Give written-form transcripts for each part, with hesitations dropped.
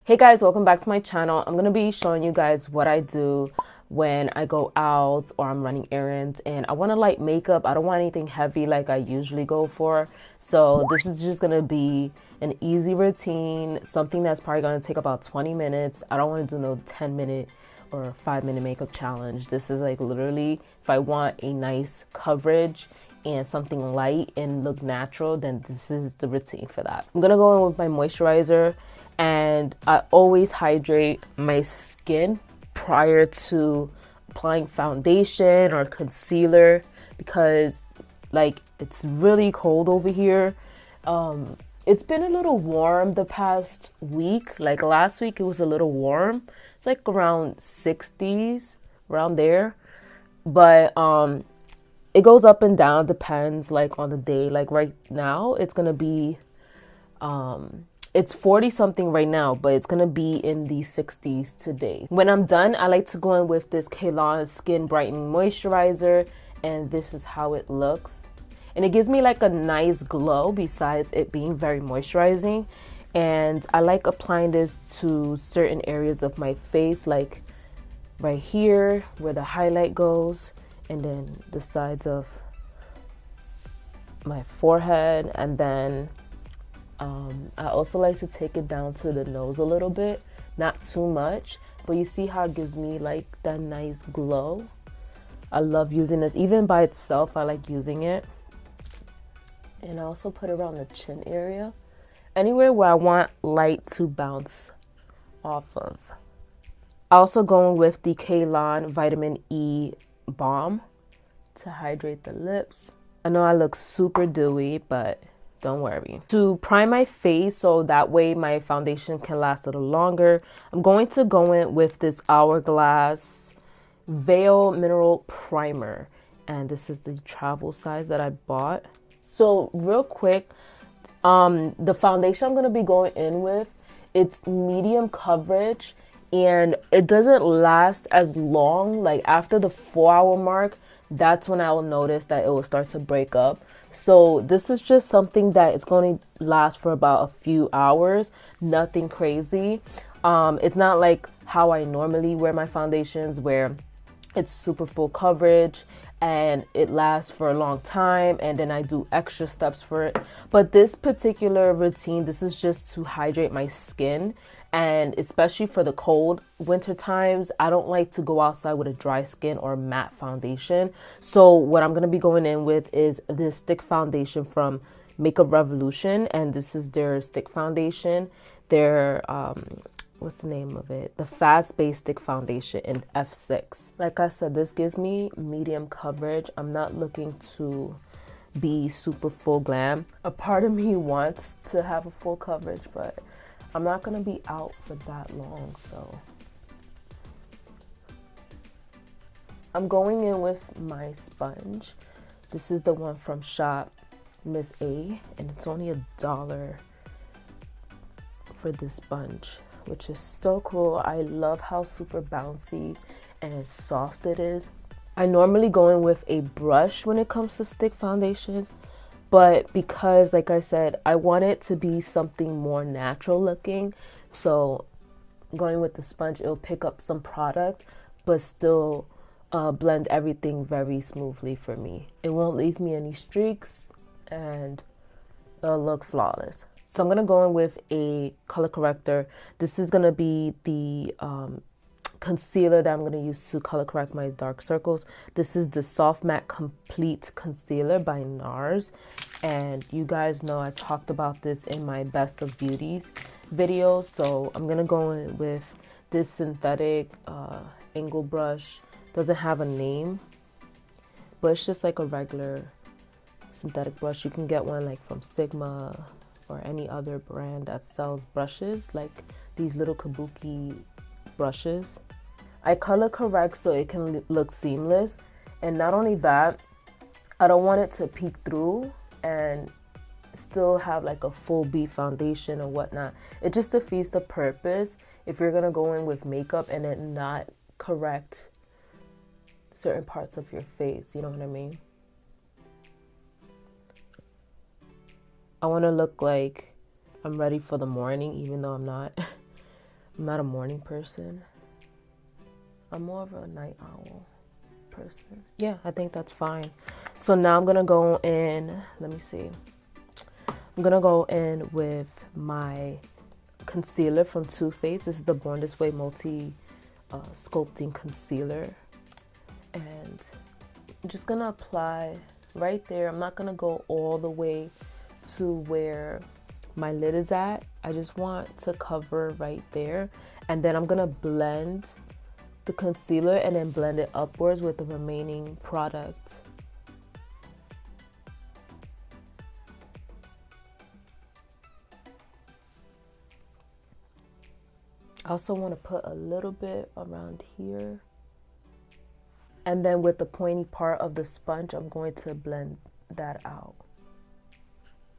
Hey guys, welcome back to my channel. I'm going to be showing you guys what I do when I go out or I'm running errands and I want to light makeup. I don't want anything heavy like I usually go for. So this is just going to be an easy routine, something that's probably going to take about 20 minutes. I don't want to do no 10-minute or 5-minute makeup challenge. This is like literally if I want a nice coverage and something light and look natural, then this is the routine for that. I'm going to go in with my moisturizer. And I always hydrate my skin prior to applying foundation or concealer because like it's really cold over here. It's been a little warm the past week. Like last week it was a little warm. It's like around 60s, around there. But it goes up and down, depends like on the day. Like right now it's gonna be it's 40 something right now, but it's gonna be in the 60s today. When I'm done, I like to go in with this Canon Skin Brightening Moisturizer, and this is how it looks. And it gives me like a nice glow besides it being very moisturizing. And I like applying this to certain areas of my face, like right here where the highlight goes, and then the sides of my forehead, and then I also like to take it down to the nose a little bit, not too much, but you see how it gives me like that nice glow. I love using this even by itself. I like using it. And I also put it around the chin area, anywhere where I want light to bounce off of. I also go with the Canon Vitamin E Balm to hydrate the lips. I know I look super dewy, but don't worry. To prime my face so that way my foundation can last a little longer, I'm going to go in with this Hourglass Veil Mineral Primer. And this is the travel size that I bought. So real quick, the foundation I'm going to be going in with, it's medium coverage and it doesn't last as long. Like after the 4-hour mark, that's when I will notice that it will start to break up. So this is just something that it's going to last for about a few hours, nothing crazy. It's not like how I normally wear my foundations where it's super full coverage and it lasts for a long time and then I do extra steps for it. But this particular routine, this is just to hydrate my skin. And especially for the cold winter times, I don't like to go outside with a dry skin or matte foundation. So what I'm going to be going in with is this stick foundation from Makeup Revolution. And this is their stick foundation. Their, what's the name of it? The Fast Base Stick Foundation in F6. Like I said, this gives me medium coverage. I'm not looking to be super full glam. A part of me wants to have a full coverage, but I'm not going to be out for that long, so I'm going in with my sponge. This is the one from Shop Miss A, and it's only $1 for this sponge, which is so cool. I love how super bouncy and soft it is. I normally go in with a brush when it comes to stick foundations, but because, like I said, I want it to be something more natural looking, so going with the sponge, it'll pick up some product, but still blend everything very smoothly for me. It won't leave me any streaks, and it'll look flawless. So I'm going to go in with a color corrector. This is going to be the concealer that I'm going to use to color correct my dark circles. This is the Soft Matte Complete Concealer by NARS. And you guys know I talked about this in my Best of Beauties video. So I'm going to go in with this synthetic angle brush. Doesn't have a name, but it's just like a regular synthetic brush. You can get one like from Sigma or any other brand that sells brushes, like these little kabuki brushes. I color correct so it can look seamless, and not only that, I don't want it to peek through and still have like a full B foundation or whatnot. It just defeats the purpose if you're gonna go in with makeup and then not correct certain parts of your face, you know what I mean? I want to look like I'm ready for the morning, even though I'm not. I'm not a morning person. I'm more of a night owl person. Yeah, I think that's fine. So now I'm gonna go in, let me see. I'm gonna go in with my concealer from Too Faced. This is the Born This Way Multi Sculpting Concealer. And I'm just gonna apply right there. I'm not gonna go all the way to where my lid is at. I just want to cover right there. And then I'm gonna blend the concealer and then blend it upwards with the remaining product. I also want to put a little bit around here. And then with the pointy part of the sponge, I'm going to blend that out.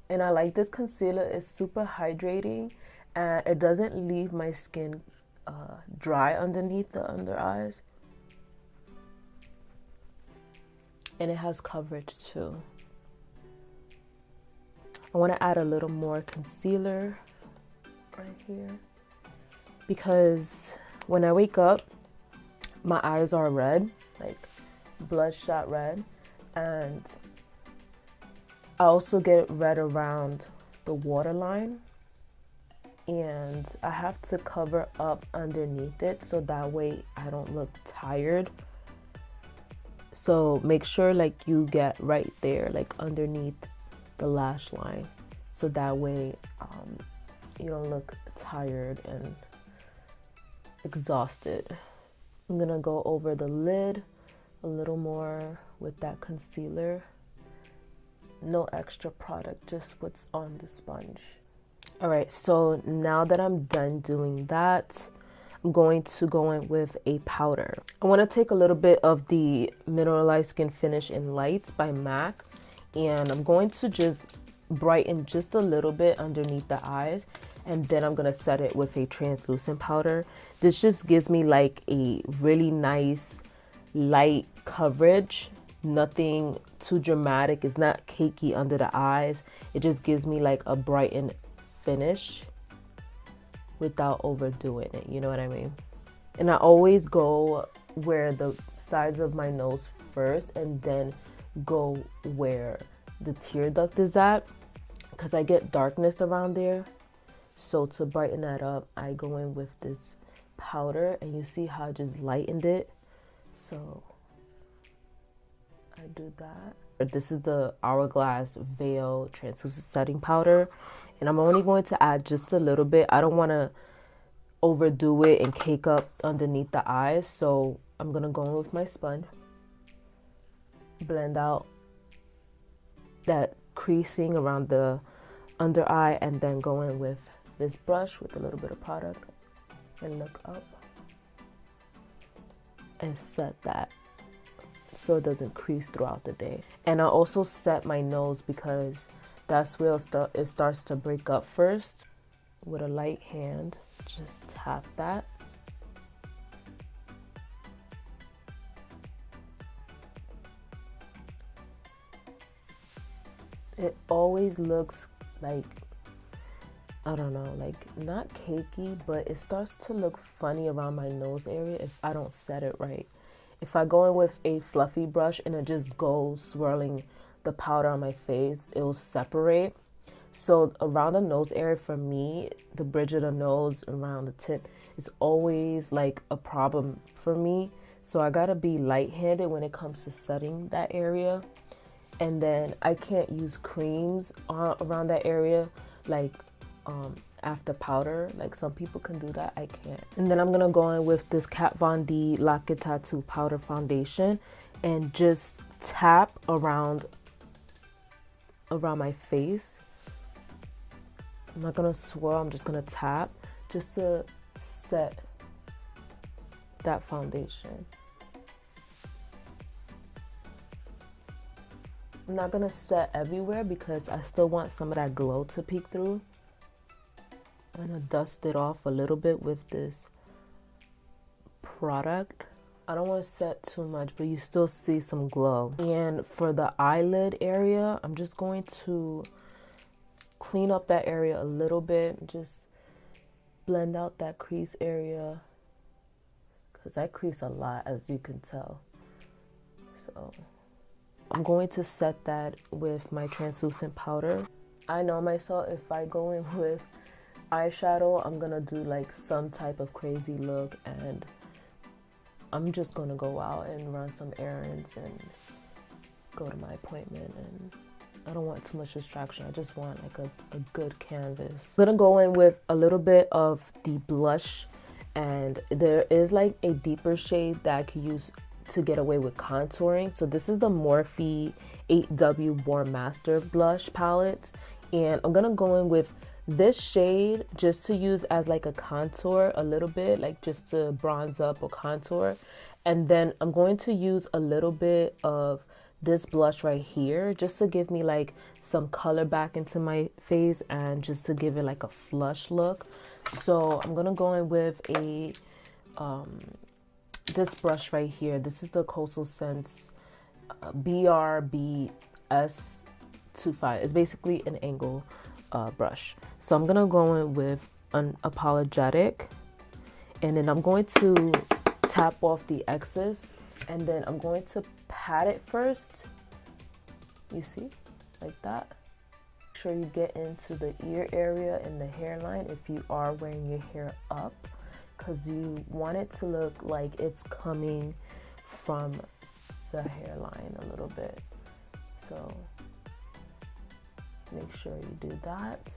And I like this concealer. It's super hydrating and it doesn't leave my skin dry underneath the under eyes, and it has coverage too. I want to add a little more concealer right here because when I wake up my eyes are red, like bloodshot red, and I also get red around the waterline. And I have to cover up underneath it so that way I don't look tired. So make sure like you get right there, like underneath the lash line, so that way you don't look tired and exhausted. I'm gonna go over the lid a little more with that concealer. No extra product, just what's on the sponge. All right, so now that I'm done doing that, I'm going to go in with a powder. I want to take a little bit of the Mineralized Skin Finish in Lights by MAC, and I'm going to just brighten just a little bit underneath the eyes, and then I'm going to set it with a translucent powder. This just gives me like a really nice light coverage. Nothing too dramatic. It's not cakey under the eyes. It just gives me like a brightened finish without overdoing it, you know what I mean? And I always go where the sides of my nose first and then go where the tear duct is at, because I get darkness around there. So to brighten that up, I go in with this powder, and you see how I just lightened it. So I do that. This is the Hourglass Veil Translucent Setting Powder, and I'm only going to add just a little bit. I don't want to overdo it and cake up underneath the eyes, so I'm going to go in with my sponge, blend out that creasing around the under eye, and then go in with this brush with a little bit of product and look up and set that so it doesn't crease throughout the day. And I also set my nose because that's where it starts to break up first. With a light hand, just tap that. It always looks like, I don't know, like not cakey, but it starts to look funny around my nose area if I don't set it right. If I go in with a fluffy brush and it just goes swirling the powder on my face, it will separate. So around the nose area for me, the bridge of the nose around the tip is always like a problem for me. So I gotta be light-handed when it comes to setting that area. And then I can't use creams around that area like after powder. Like some people can do that, I can't. And then I'm gonna go in with this Kat Von D Lock It Tattoo Powder Foundation and just tap around my face. I'm not gonna swirl, I'm just gonna tap just to set that foundation. I'm not gonna set everywhere because I still want some of that glow to peek through. I'm gonna dust it off a little bit with this product. I don't want to set too much, but you still see some glow. And for the eyelid area, I'm just going to clean up that area a little bit. Just blend out that crease area, because I crease a lot, as you can tell. So I'm going to set that with my translucent powder. I know myself, if I go in with eyeshadow, I'm gonna do like some type of crazy look, and I'm just gonna go out and run some errands and go to my appointment, and I don't want too much distraction. I just want like a good canvas. I'm gonna go in with a little bit of the blush, and there is like a deeper shade that I could use to get away with contouring. So this is the Morphe 8W Warm Master blush palette, and I'm gonna go in with this shade just to use as like a contour a little bit, like just to bronze up or contour. And then I'm going to use a little bit of this blush right here just to give me like some color back into my face and just to give it like a flush look. So I'm gonna go in with a this brush right here. This is the Coastal Scents BRBS25. It's basically an angle brush. So I'm gonna go in with Unapologetic, and then I'm going to tap off the excess, and then I'm going to pat it first. You see, like that. Make sure you get into the ear area and the hairline if you are wearing your hair up, because you want it to look like it's coming from the hairline a little bit. So make sure you do that.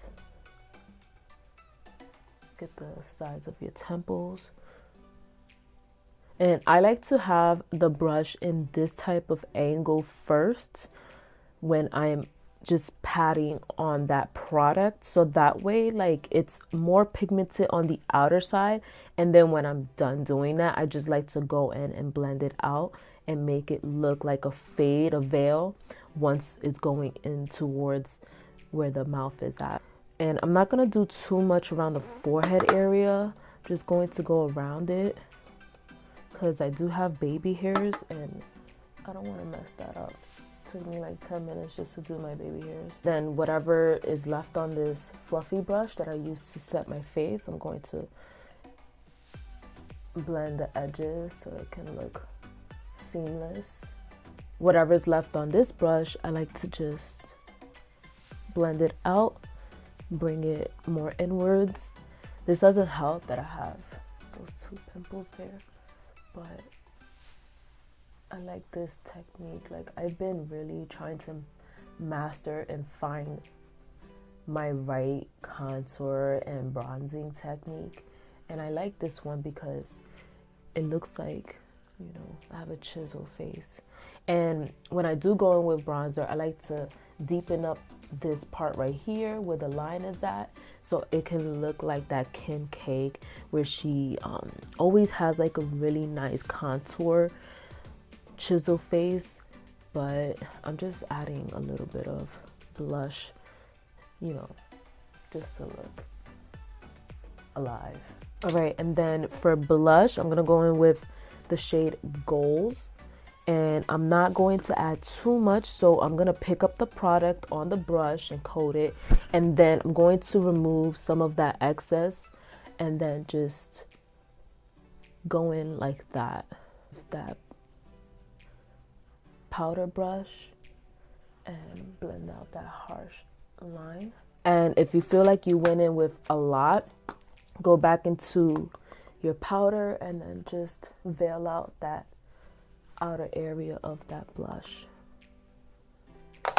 Get the sides of your temples. And I like to have the brush in this type of angle first when I'm just patting on that product, so that way like it's more pigmented on the outer side, and then when I'm done doing that, I just like to go in and blend it out and make it look like a fade, a veil, once it's going in towards where the mouth is at. And I'm not going to do too much around the forehead area, just going to go around it because I do have baby hairs and I don't want to mess that up. It took me like 10 minutes just to do my baby hairs. Then whatever is left on this fluffy brush that I used to set my face, I'm going to blend the edges so it can look seamless. Whatever's left on this brush, I like to just blend it out, bring it more inwards. This doesn't help that I have those 2 pimples there, but I like this technique. Like, I've been really trying to master and find my right contour and bronzing technique, and I like this one because it looks like, you know, I have a chisel face. And when I do go in with bronzer, I like to deepen up this part right here where the line is at, so it can look like that Kim K, where she always has like a really nice contour chisel face. But I'm just adding a little bit of blush, you know, just to look alive. All right, and then for blush, I'm gonna go in with the shade Goals, and I'm not going to add too much, so I'm gonna pick up the product on the brush and coat it, and then I'm going to remove some of that excess and then just go in like that with that powder brush and blend out that harsh line. And if you feel like you went in with a lot, go back into your powder and then just veil out that outer area of that blush.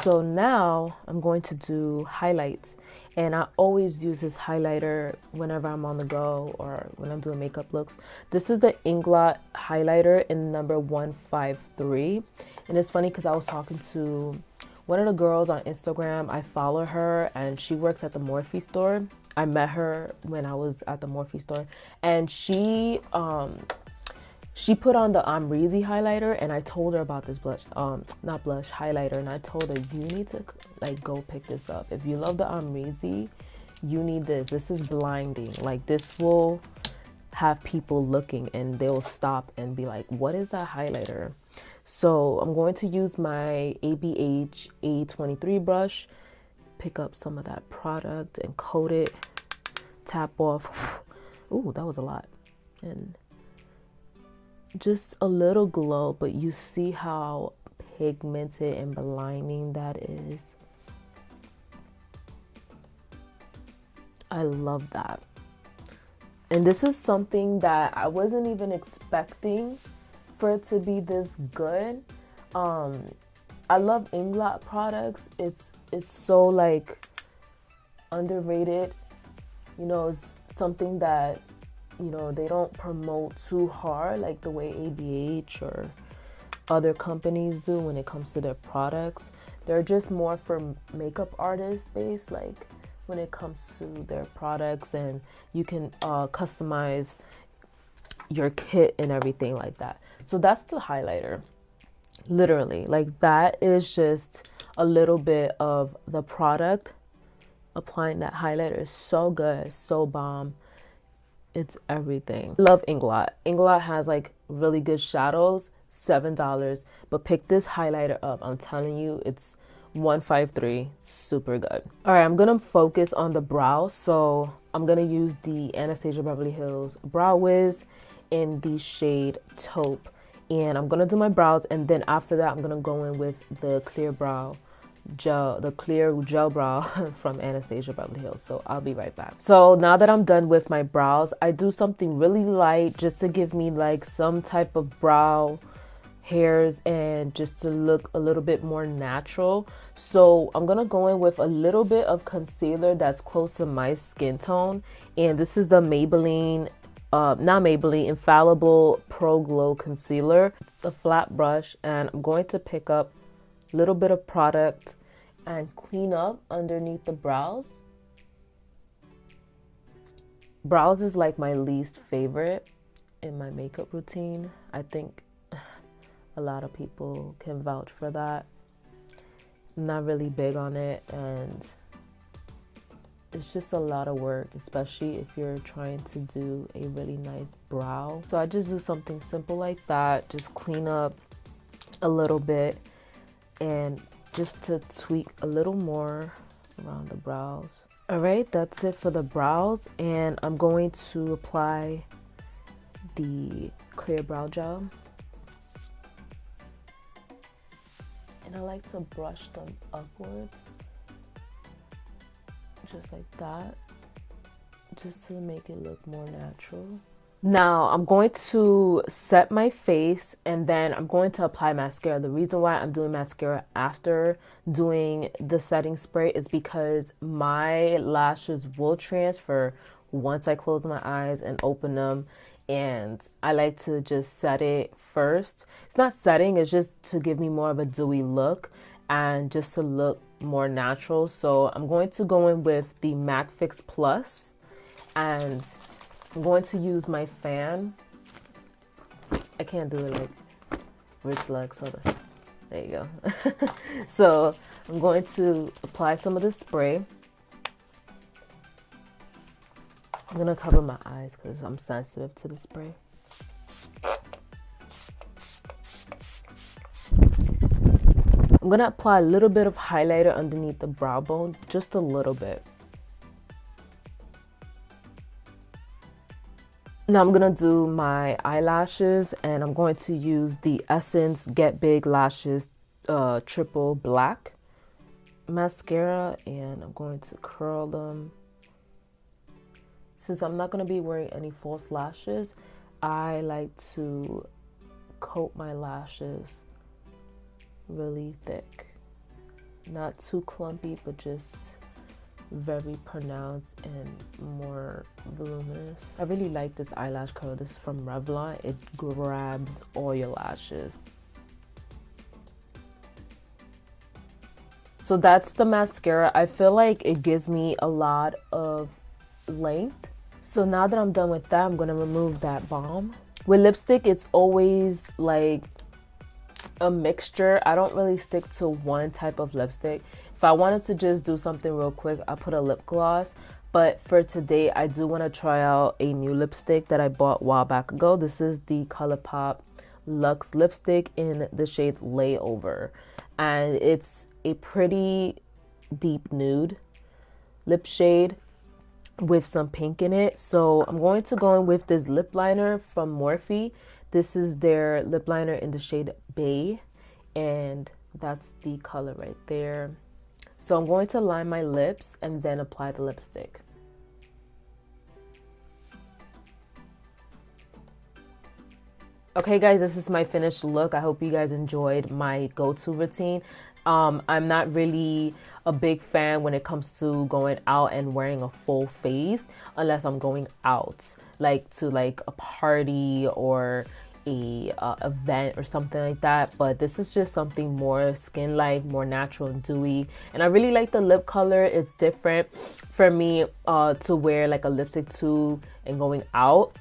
So now I'm going to do highlights, and I always use this highlighter whenever I'm on the go or when I'm doing makeup looks. This is the Inglot highlighter in number 153, and it's funny because I was talking to one of the girls on Instagram. I follow her and she works at the Morphe store. I met her when I was at the Morphe store, and she put on the Amrezy highlighter, and I told her about this highlighter, and I told her, you need to like go pick this up. If you love the Amrezy, you need this. This is blinding. Like, this will have people looking and they'll stop and be like, what is that highlighter? So I'm going to use my ABH A23 brush, pick up some of that product and coat it, tap off Ooh, that was a lot. And just a little glow, but you see how pigmented and blinding that is. I love that. And this is something that I wasn't even expecting for it to be this good. I love Inglot products. It's so like underrated. You know, it's something that, you know, they don't promote too hard like the way ABH or other companies do when it comes to their products. They're just more for makeup artists based, like when it comes to their products, and you can customize your kit and everything like that. So that's the highlighter. Literally, like that is just a little bit of the product. Applying that highlighter is so good, so bomb. It's everything. Love Inglot. Inglot has like really good shadows, $7, but pick this highlighter up. I'm telling you, it's $153, super good. All right, I'm gonna focus on the brows. So I'm gonna use the Anastasia Beverly Hills Brow Wiz in the shade Taupe. And I'm gonna do my brows, and then after that, I'm gonna go in with the clear brow gel, the clear gel brow from Anastasia Beverly Hills. So I'll be right back. So now that I'm done with my brows, I do something really light just to give me like some type of brow hairs and just to look a little bit more natural. So I'm gonna go in with a little bit of concealer that's close to my skin tone, and this is the Maybelline Infallible Pro Glow Concealer. It's a flat brush, and I'm going to pick up a little bit of product and clean up underneath the brows. Brows is like my least favorite in my makeup routine. I think a lot of people can vouch for that. I'm not really big on it, and it's just a lot of work, especially if you're trying to do a really nice brow. So I just do something simple like that, just clean up a little bit and just to tweak a little more around the brows. All right, that's it for the brows, and I'm going to apply the clear brow gel. And I like to brush them upwards, just like that, just to make it look more natural. Now I'm going to set my face, and then I'm going to apply mascara. The reason why I'm doing mascara after doing the setting spray is because my lashes will transfer once I close my eyes and open them, and I like to just set it first. It's not setting, it's just to give me more of a dewy look and just to look more natural. So I'm going to go in with the MAC Fix Plus, and I'm going to use my fan. I can't do it like Rich Lux. Hold on. There you go. So I'm going to apply some of this spray. I'm going to cover my eyes because I'm sensitive to the spray. I'm going to apply a little bit of highlighter underneath the brow bone, just a little bit. Now I'm going to do my eyelashes, and I'm going to use the Essence Get Big Lashes Triple Black mascara, and I'm going to curl them. Since I'm not going to be wearing any false lashes, I like to coat my lashes really thick. Not too clumpy, but just very pronounced and more voluminous. I really like this eyelash curl. This is from Revlon. It grabs all your lashes. So that's the mascara. I feel like it gives me a lot of length. So now that I'm done with that, I'm going to remove that balm. With lipstick, it's always like a mixture. I don't really stick to one type of lipstick. If I wanted to just do something real quick, I put a lip gloss. But for today, I do want to try out a new lipstick that I bought a while back ago. This is the ColourPop Luxe lipstick in the shade Layover. And it's a pretty deep nude lip shade. with some pink in it. So I'm going to go in with this lip liner from Morphe. This is their lip liner in the shade Bay, and that's the color right there. So I'm going to line my lips and then apply the lipstick. Okay guys, this is my finished look. I hope you guys enjoyed my go-to routine. I'm not really a big fan when it comes to going out and wearing a full face unless I'm going out, like to like a party or a event or something like that. But this is just something more skin-like, more natural and dewy. And I really like the lip color. It's different for me to wear like a lipstick tube and going out.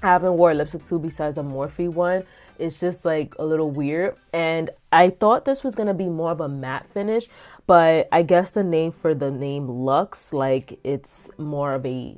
I haven't worn a lipstick tube besides a Morphe one. It's just like a little weird, and I thought this was gonna be more of a matte finish, but I guess the name for the name Luxe, like it's more of a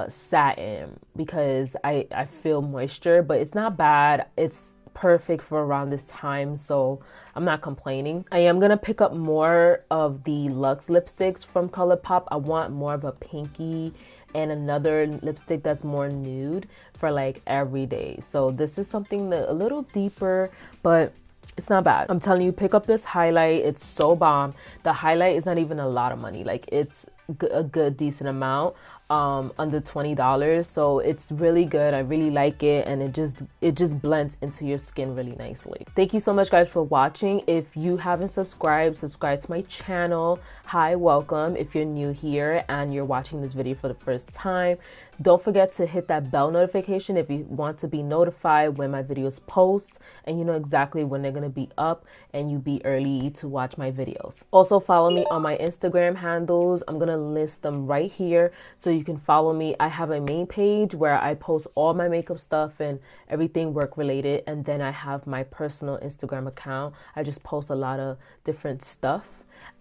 satin, because I feel moisture, but it's not bad. It's perfect for around this time, so I'm not complaining. I am gonna pick up more of the Luxe lipsticks from ColourPop. I want more of a pinky and another lipstick that's more nude for like every day. So this is something that a little deeper, but it's not bad. I'm telling you, pick up this highlight. It's so bomb. The highlight is not even a lot of money. Like it's a good decent amount, under $20. So it's really good. I really like it, and it just blends into your skin really nicely. Thank you so much guys for watching. If you haven't subscribed, subscribe to my channel. Hi, welcome. If you're new here and you're watching this video for the first time, don't forget to hit that bell notification if you want to be notified when my videos post, and you know exactly when they're going to be up, and you be early to watch my videos. Also follow me on my Instagram handles. I'm going to list them right here so you can follow me. I have a main page where I post all my makeup stuff and everything work related, and then I have my personal Instagram account. I just post a lot of different stuff,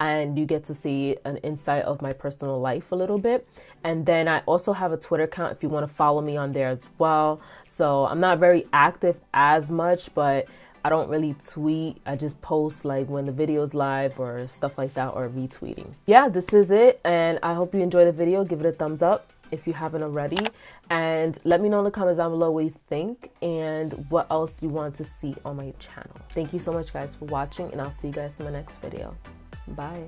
and you get to see an insight of my personal life a little bit. And then I also have a Twitter account if you want to follow me on there as well. So I'm not very active as much, but I don't really tweet. I just post like when the video is live or stuff like that, or retweeting. Yeah, this is it, and I hope you enjoy the video. Give it a thumbs up if you haven't already, and let me know in the comments down below what you think and what else you want to see on my channel. Thank you so much guys for watching, and I'll see you guys in my next video. Bye.